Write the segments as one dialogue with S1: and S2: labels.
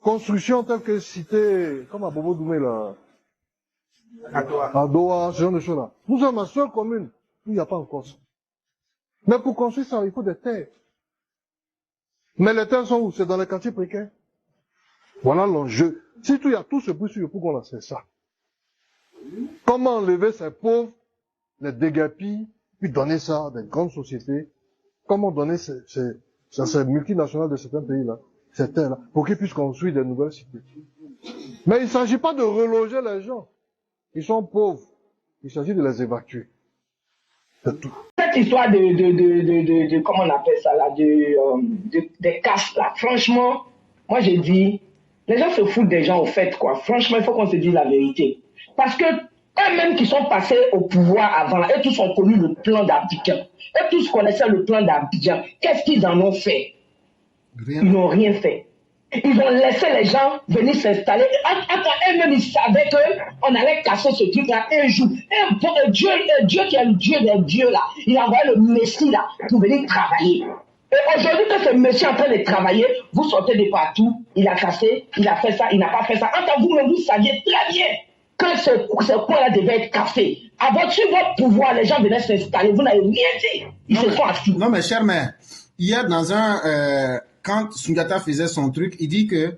S1: construction telle que cité, comme à Bobo Doumé là, à Doha, ce genre de choses-là. Nous sommes la seule commune où il n'y a pas encore ça. Mais pour construire ça, il faut des terres. Mais les terres sont où? C'est dans les quartiers précaires. Voilà l'enjeu. Surtout, il y a tout ce bruit sur le pour qu'on a fait ça. Comment enlever ces pauvres, les déguerpir, puis donner ça à des grandes sociétés? Comment donner ces multinationales de certains pays-là, ces terres-là, pour qu'ils puissent construire des nouvelles cités? Mais il ne s'agit pas de reloger les gens. Ils sont pauvres. Il s'agit de les évacuer. C'est tout.
S2: Cette histoire comment on appelle ça là, des castes là, franchement, moi j'ai dit, les gens se foutent des gens au fait quoi. Franchement, il faut qu'on se dise la vérité. Parce que eux-mêmes qui sont passés au pouvoir avant là, eux tous ont connu le plan d'Abidjan. Eux tous connaissaient le plan d'Abidjan. Qu'est-ce qu'ils en ont fait? Rien. Ils n'ont rien fait. Ils ont laissé les gens venir s'installer. Eux-mêmes, ils savaient qu'on allait casser ce truc-là un jour. Et Dieu qui est le Dieu des dieux là, il a envoyé le Messie là pour venir travailler. Et aujourd'hui que ce monsieur est en train de travailler, vous sortez de partout, il a cassé, il a fait ça, il n'a pas fait ça. En tant que vous-même, vous saviez très bien que ce coin-là devait être cassé. Sur votre pouvoir, les gens venaient s'installer, vous n'avez rien dit. Ils se sont assis.
S3: Non mais cher mère, hier dans quand Soundiata faisait son truc, il dit que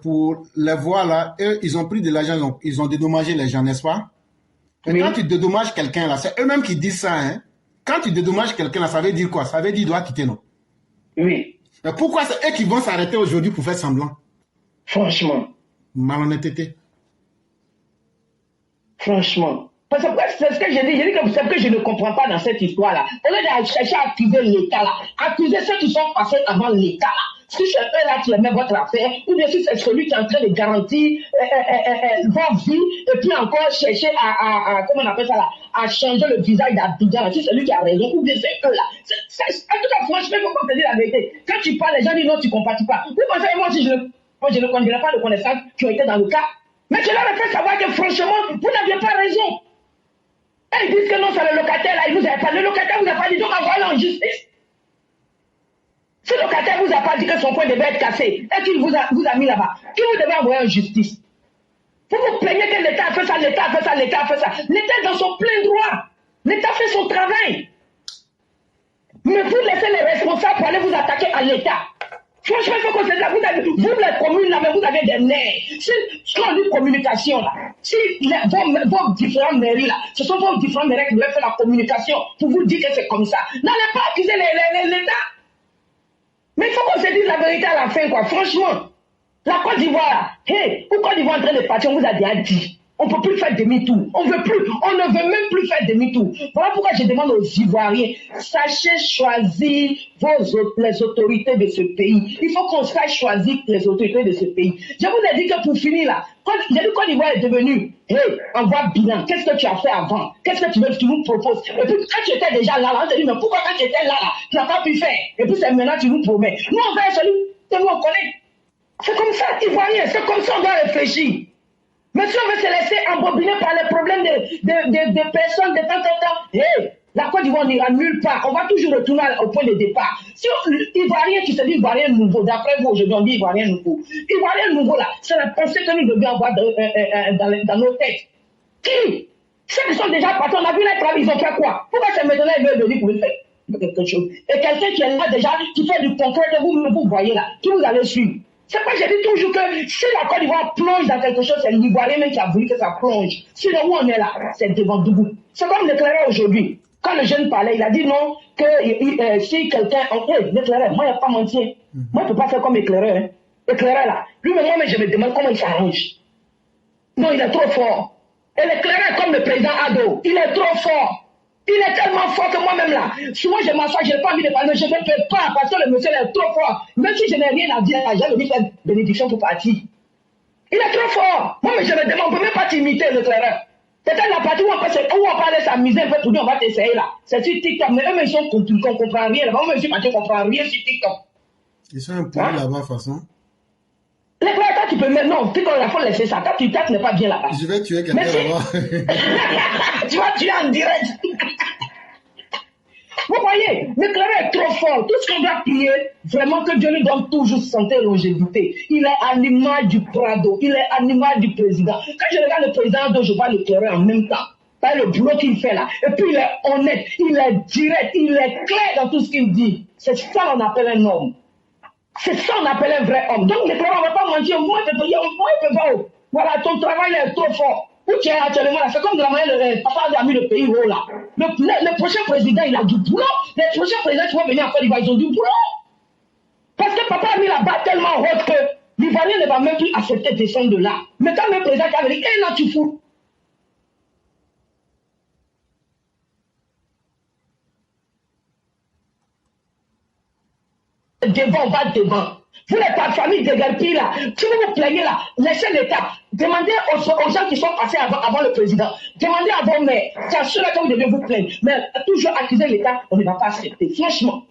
S3: pour les voies là, eux, ils ont pris de l'argent, ils ont dédommagé les gens, n'est-ce pas? Et oui. Quand tu dédommages quelqu'un là, c'est eux-mêmes qui disent ça, hein? Quand tu dédommages quelqu'un là, ça veut dire quoi? Ça veut dire qu'il doit quitter, non?
S2: Oui.
S3: Mais pourquoi c'est eux qui vont s'arrêter aujourd'hui pour faire semblant?
S2: Franchement.
S3: Malhonnêteté.
S2: Franchement. Parce que c'est ce que j'ai dit. J'ai dit que c'est ce que je ne comprends pas dans cette histoire-là. Au lieu de chercher à accuser l'État là, accuser ceux qui sont passés avant l'État là. Si c'est eux là qui aiment votre affaire, ou bien si c'est celui qui est en train de garantir vos vies, et puis encore chercher comment on appelle ça là, à changer le visage d'Abidjan, si c'est lui qui a raison, ou bien c'est eux là. En tout cas, franchement, il faut qu'on te dise la vérité. Quand tu parles, les gens disent non, tu ne compatis pas. Vous pensez, moi aussi, je ne connais pas de connaissances qui ont été dans le cas. Mais je leur ai fait savoir que franchement, vous n'aviez pas raison. Et ils disent que non, c'est le locataire là, il vous a pas. Le locataire vous a pas dit, donc envoyez-le en justice. Si le locataire vous a pas dit que son point devait être cassé, et qu'il vous a mis là-bas, qui vous devez envoyer en justice? Vous vous plaignez que l'État a fait ça, l'État a fait ça, l'État a fait ça. L'État est dans son plein droit. L'État fait son travail. Mais vous laissez les responsables pour aller vous attaquer à l'État. Franchement, il faut qu'on se dise, vous les communes là, mais vous avez des nerfs. Si on dit communication là, si vos différentes mairies là, ce sont vos différentes mairies qui doivent faire la communication pour vous dire que c'est comme ça. N'allez pas accuser l'État. Mais il faut qu'on se dise la vérité à la fin, quoi. Franchement, la Côte d'Ivoire, hey, où Côte d'Ivoire est en train de partir, on vous a déjà dit. On ne peut plus faire demi-tour. On ne veut même plus faire demi-tour. Voilà pourquoi je demande aux Ivoiriens, sachez choisir les autorités de ce pays. Il faut qu'on sache choisir les autorités de ce pays. Je vous ai dit que pour finir là, j'ai dit Côte d'Ivoire est devenue, hey, envoie bilan. Qu'est-ce que tu as fait avant? Qu'est-ce que tu veux que tu nous proposes? Et puis quand tu étais déjà là, on t'a dit, mais pourquoi quand tu étais là, tu n'as pas pu faire? Et puis c'est maintenant tu nous promets. Nous on va celui que nous on connaît. C'est comme ça, Ivoiriens, c'est comme ça on doit réfléchir. Mais si on veut se laisser embobiner par les problèmes des personnes de temps en temps, hey, la Côte d'Ivoire n'ira nulle part. On va toujours retourner au point de départ. Si Ivoirien qui se dit Ivoirien nouveau, d'après vous, aujourd'hui on dit Ivoirien nouveau. Ivoirien nouveau là, c'est la pensée que nous devions avoir dans nos têtes. Qui? Ceux qui sont déjà partis, on a vu les travail, ils ont fait quoi? Pourquoi c'est maintenant ils veulent venir pour faire quelque chose? Et quelqu'un qui est là déjà, qui fait du concret que vous voyez là, qui vous allez suivre? C'est pourquoi j'ai dit toujours que si la Côte d'Ivoire plonge dans quelque chose, c'est l'Ivoirien même qui a voulu que ça plonge. Si là où on est là, c'est devant Dougou. C'est comme l'éclaireur aujourd'hui. Quand le jeune parlait, il a dit non, que si quelqu'un... l'éclaireur, moi, il n'y a pas menti. Moi, je ne peux pas faire comme éclaireur. Hein. Éclaireur là. Lui-même, je me demande comment il s'arrange. Non, il est trop fort. Et l'éclaireur, comme le président Ado, il est trop fort. Il est tellement fort que moi-même là, souvent je m'assois, je n'ai pas envie de parler, je ne fais pas parce que le monsieur est trop fort. Même si je n'ai rien à dire, j'ai venu faire bénédiction pour partir. Il est trop fort. Moi, je me demande, on ne peut même pas t'imiter l'éclaireur. Peut-être la partie où on peut aller s'amuser un peu pour dire, on va t'essayer là. C'est sur TikTok, mais eux, ils sont compliqués, on ne comprend rien. Moi, je suis parti, on ne comprend rien sur TikTok.
S3: Ils sont un peu là-bas, de façon.
S2: L'éclaireur, toi, tu peux même, non, il faut laisser ça. Toi, tu n'es pas bien là-bas.
S3: Je vais tuer quelqu'un là-bas.
S2: Tu vas tuer en direct. Vous voyez, le clerc est trop fort. Tout ce qu'on doit prier, vraiment que Dieu lui donne toujours santé et longévité. Il est à l'image du Prado, il est à l'image du président. Quand je regarde le président, donc je vois le clerc en même temps. Pas le boulot qu'il fait là. Et puis il est honnête, il est direct, il est clair dans tout ce qu'il dit. C'est ça qu'on appelle un homme. C'est ça qu'on appelle un vrai homme. Donc le clerc ne va pas mentir. Moi, je peux dire, moi, je peux pas. Voilà, ton travail est trop fort. Où tu es actuellement là, c'est comme de la manière de papa a mis le pays haut là. Le prochain président, il a du boulot. Les prochains présidents qui vont venir en Côte d'Ivoire, ils ont du boulot. Parce que papa a mis la barre tellement haute que l'Ivoirien ne va même plus accepter de descendre de là. Mais quand le président qui a dit, non, tu fous. Devant, on va devant. Vous n'êtes pas famille déguerpie là. Si vous vous plaignez là, laissez l'État. Demandez aux gens qui sont passés avant le président. Demandez à vos mères. C'est à ceux-là que vous devez vous plaindre. Mais toujours accuser l'État, on ne va pas accepter. Franchement.